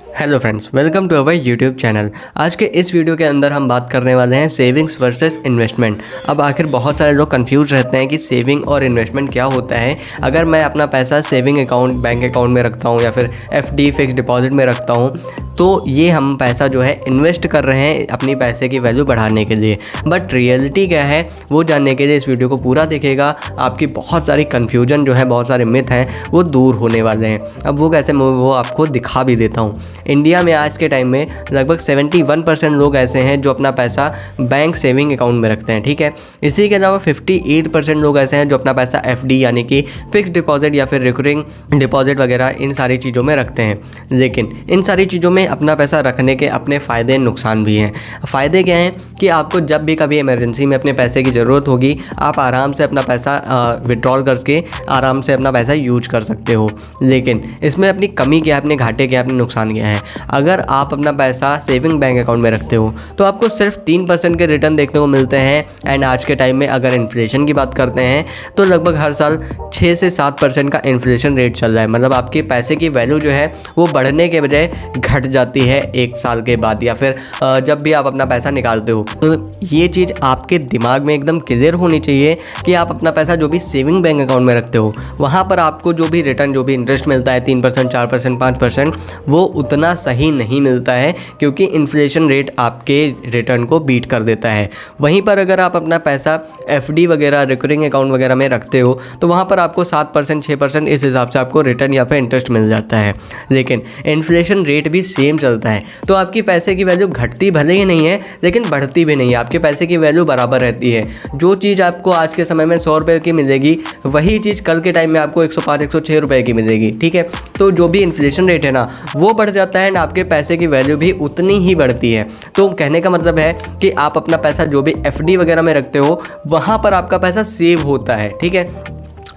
Hello friends, welcome to our YouTube channel. आज के इस वीडियो के अंदर हम बात करने वाले हैं सेविंग्स वर्सेस इन्वेस्टमेंट। अब आखिर बहुत सारे लोग कंफ्यूज रहते हैं कि सेविंग और इन्वेस्टमेंट क्या होता है। अगर मैं अपना पैसा सेविंग अकाउंट, बैंक अकाउंट में रखता हूं या फिर एफडी फिक्स डिपॉजिट में रखता हूं, तो ये हम पैसा जो है इन्वेस्ट कर रहे हैं अपनी पैसे की वैल्यू बढ़ाने के लिए। बट रियलिटी क्या है वो जानने के लिए इस वीडियो को पूरा देखिएगा। आपकी बहुत सारी कन्फ्यूजन जो है, बहुत सारे मिथ हैं, वो दूर होने वाले हैं। अब वो कैसे, वो आपको दिखा भी देता हूँ। इंडिया में आज के टाइम में लगभग 71% लोग ऐसे हैं जो अपना पैसा बैंक सेविंग अकाउंट में रखते हैं, ठीक है। इसी के अलावा 58% लोग ऐसे हैं जो अपना पैसा एफडी यानी कि फिक्स डिपॉजिट या फिर रिकरिंग डिपॉजिट वगैरह इन सारी चीज़ों में रखते हैं। लेकिन इन सारी चीज़ों में अपना पैसा रखने के अपने फ़ायदे नुकसान भी हैं। फ़ायदे क्या हैं कि आपको जब भी कभी इमरजेंसी में अपने पैसे की ज़रूरत होगी, आप आराम से अपना पैसा विड्रॉल करके आराम से अपना पैसा यूज कर सकते हो। लेकिन इसमें अपनी कमी क्या है, अपने घाटे क्या है, अपने नुकसान क्या है। अगर आप अपना पैसा सेविंग बैंक अकाउंट में रखते हो तो आपको सिर्फ 3% के रिटर्न देखने को मिलते हैं। एंड आज के टाइम में अगर इन्फ्लेशन की बात करते हैं तो लगभग हर साल 6 से 7% का इन्फ्लेशन रेट चल रहा है। मतलब आपके पैसे की वैल्यू जो है वो बढ़ने के बजाय घट जाती है 1 साल के बाद या फिर जब भी आप अपना पैसा निकालते हो। तो ये चीज़ आपके दिमाग में एकदम क्लियर होनी चाहिए कि आप अपना पैसा जो भी सेविंग बैंक अकाउंट में रखते हो, वहाँ पर आपको जो भी रिटर्न, जो भी इंटरेस्ट मिलता है 3%, 4%, 5%, वो उतना सही नहीं मिलता है, क्योंकि इन्फ्लेशन रेट आपके रिटर्न को बीट कर देता है। वहीं पर अगर आप अपना पैसा एफडी वगैरह, रिकरिंग अकाउंट वगैरह में रखते हो तो वहाँ पर आपको 7%, 6% इस हिसाब से आपको रिटर्न या फिर इंटरेस्ट मिल जाता है। लेकिन इन्फ्लेशन रेट भी सेम चलता है, तो आपकी पैसे की वैल्यू घटती भले ही नहीं है लेकिन बढ़ती भी नहीं है। आपके पैसे की वैल्यू बराबर रहती है। जो चीज़ आपको आज के समय में 100 रुपये की मिलेगी, वही चीज़ कल के टाइम में आपको 105, 106 रुपये की मिलेगी, ठीक है। तो जो भी इन्फ्लेशन रेट है ना, वो बढ़ जाता है एंड आपके पैसे की वैल्यू भी उतनी ही बढ़ती है। तो कहने का मतलब है कि आप अपना पैसा जो भी एफडी वगैरह में रखते हो, वहाँ पर आपका पैसा सेव होता है, ठीक है।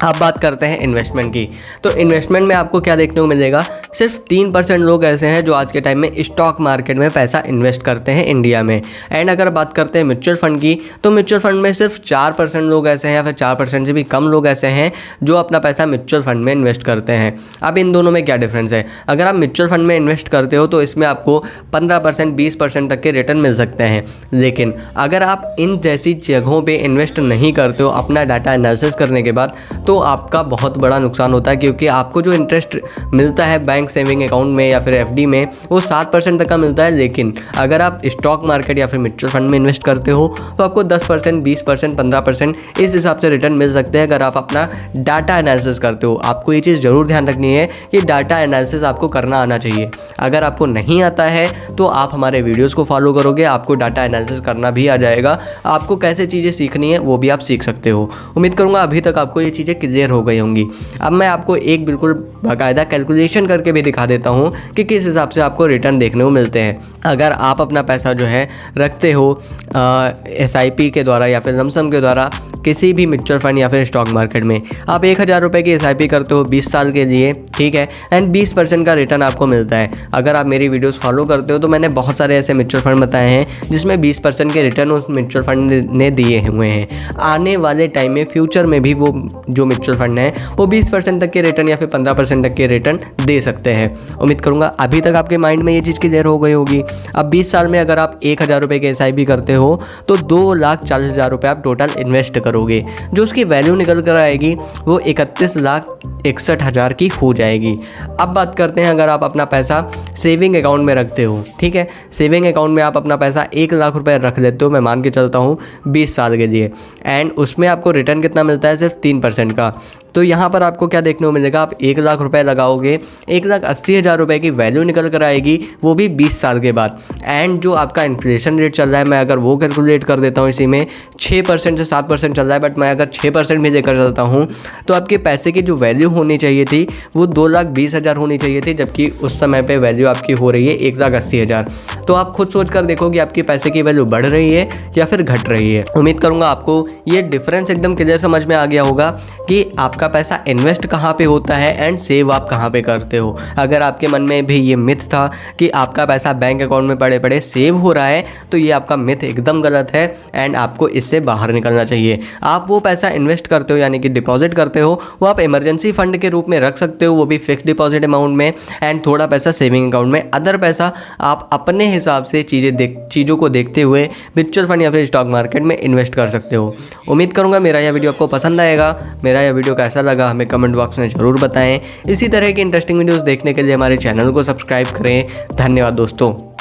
अब बात करते हैं इन्वेस्टमेंट की। तो इन्वेस्टमेंट में आपको क्या देखने को मिलेगा, सिर्फ 3% लोग ऐसे हैं जो आज के टाइम में स्टॉक मार्केट में पैसा इन्वेस्ट करते हैं इंडिया में। एंड अगर बात करते हैं म्यूचुअल फंड की, तो म्यूचुअल फंड में सिर्फ 4% लोग ऐसे हैं या फिर 4% से भी कम लोग ऐसे हैं जो अपना पैसा म्यूचुअल फंड में इन्वेस्ट करते हैं। अब इन दोनों में क्या डिफरेंस है? अगर आप म्यूचुअल फंड में इन्वेस्ट करते हो तो इसमें आपको 15%, 20% तक के रिटर्न मिल सकते हैं। लेकिन अगर आप इन जैसी जगहों पर इन्वेस्ट नहीं करते हो अपना डाटा एनालिसिस करने के बाद, तो आपका बहुत बड़ा नुकसान होता है, क्योंकि आपको जो इंटरेस्ट मिलता है बैंक सेविंग अकाउंट में या फिर एफडी में, वो 7% तक का मिलता है। लेकिन अगर आप स्टॉक मार्केट या फिर म्यूचुअल फंड में इन्वेस्ट करते हो तो आपको 10%, 20%, 15% इस हिसाब से रिटर्न मिल सकते हैं अगर आप अपना डाटा एनालिसिस करते हो। आपको ये चीज़ ज़रूर ध्यान रखनी है कि डाटा एनालिसिस आपको करना आना चाहिए। अगर आपको नहीं आता है तो आप हमारे वीडियोज़ को फॉलो करोगे, आपको डाटा एनालिसिस करना भी आ जाएगा। आपको कैसे चीज़ें सीखनी है वो भी आप सीख सकते हो। उम्मीद करूँगा अभी तक आपको ये चीज़ें क्लियर हो गई होंगी। अब मैं आपको एक बिल्कुल बाकायदा कैलकुलेशन करके भी दिखा देता हूँ कि किस हिसाब से आपको रिटर्न देखने को मिलते हैं। अगर आप अपना पैसा जो है रखते हो एसआईपी के द्वारा या फिर लमसम के द्वारा किसी भी म्यूचुअल फंड या फिर स्टॉक मार्केट में, आप 1000 रुपये की एसआईपी करते हो 20 साल के लिए, ठीक है, एंड 20% का रिटर्न आपको मिलता है। अगर आप मेरी वीडियोस फॉलो करते हो तो मैंने बहुत सारे ऐसे म्यूचुअल फंड बताए हैं जिसमें 20% के रिटर्न उस म्यूचुअल फंड ने दिए हुए हैं। आने वाले टाइम में, फ्यूचर में भी वो जो म्यूचुअल फंड है वो 20% तक के रिटर्न या फिर 15% तक के रिटर्न दे सकते हैं। उम्मीद करूंगा अभी तक आपके माइंड में ये चीज़ क्लियर हो गई होगी। अब 20 साल में अगर आप 1000 रुपये के एसआईपी करते हो तो 2,40,000 रुपये आप टोटल इन्वेस्ट करोगे। जो उसकी वैल्यू निकल कर आएगी वो 31,61,000 की हो जाएगी। अब बात करते हैं अगर आप अपना पैसा सेविंग अकाउंट में रखते हो, ठीक है, सेविंग अकाउंट में आप अपना पैसा 1,00,000 रुपये रख लेते हो, मैं मान के चलता हूँ 20 साल के लिए, एंड उसमें आपको रिटर्न कितना मिलता है, सिर्फ 3% का। तो यहाँ पर आपको क्या देखने को मिलेगा, आप 1,00,000 रुपये लगाओगे, 1,80,000 रुपये की वैल्यू निकल कर आएगी, वो भी 20 साल के बाद। एंड जो आपका इन्फ्लेशन रेट चल रहा है, मैं अगर वो कैलकुलेट कर देता हूँ, इसी में 6% से 7% चल रहा है, बट मैं अगर 6% भी लेकर चलता हूँ तो आपके पैसे की जो वैल्यू होनी चाहिए थी वो 2,20,000 होनी चाहिए थी, जबकि उस समय पे वैल्यू आपकी हो रही है 1,80,000। तो आप खुद सोच कर देखो कि आपके पैसे की वैल्यू बढ़ रही है या फिर घट रही है। उम्मीद करूँगा आपको ये डिफरेंस एकदम क्लियर समझ में आ गया होगा कि आपका पैसा इन्वेस्ट कहाँ पे होता है एंड सेव आप कहाँ पे करते हो। हो। अगर आपके मन में भी ये मिथ था कि आपका पैसा बैंक अकाउंट में पड़े पड़े सेव हो रहा है, तो ये आपका मिथ एकदम गलत है एंड आपको इससे बाहर निकलना चाहिए। आप वो पैसा इन्वेस्ट करते हो यानी कि डिपॉजिट करते हो, वो आप इमरजेंसी फंड के रूप में रख सकते हो, वो भी फिक्स डिपॉजिट अमाउंट में, एंड थोड़ा पैसा सेविंग अकाउंट में। अदर पैसा आप अपने हिसाब से चीज़ों को देखते हुए म्यूचुअल फंड या फिर स्टॉक मार्केट में इन्वेस्ट कर सकते हो। उम्मीद करूँगा मेरा यह वीडियो आपको पसंद आएगा। मेरा यह वीडियो कैसा लगा हमें कमेंट बॉक्स में ज़रूर बताएं। इसी तरह की इंटरेस्टिंग वीडियोस देखने के लिए हमारे चैनल को सब्सक्राइब करें। धन्यवाद दोस्तों।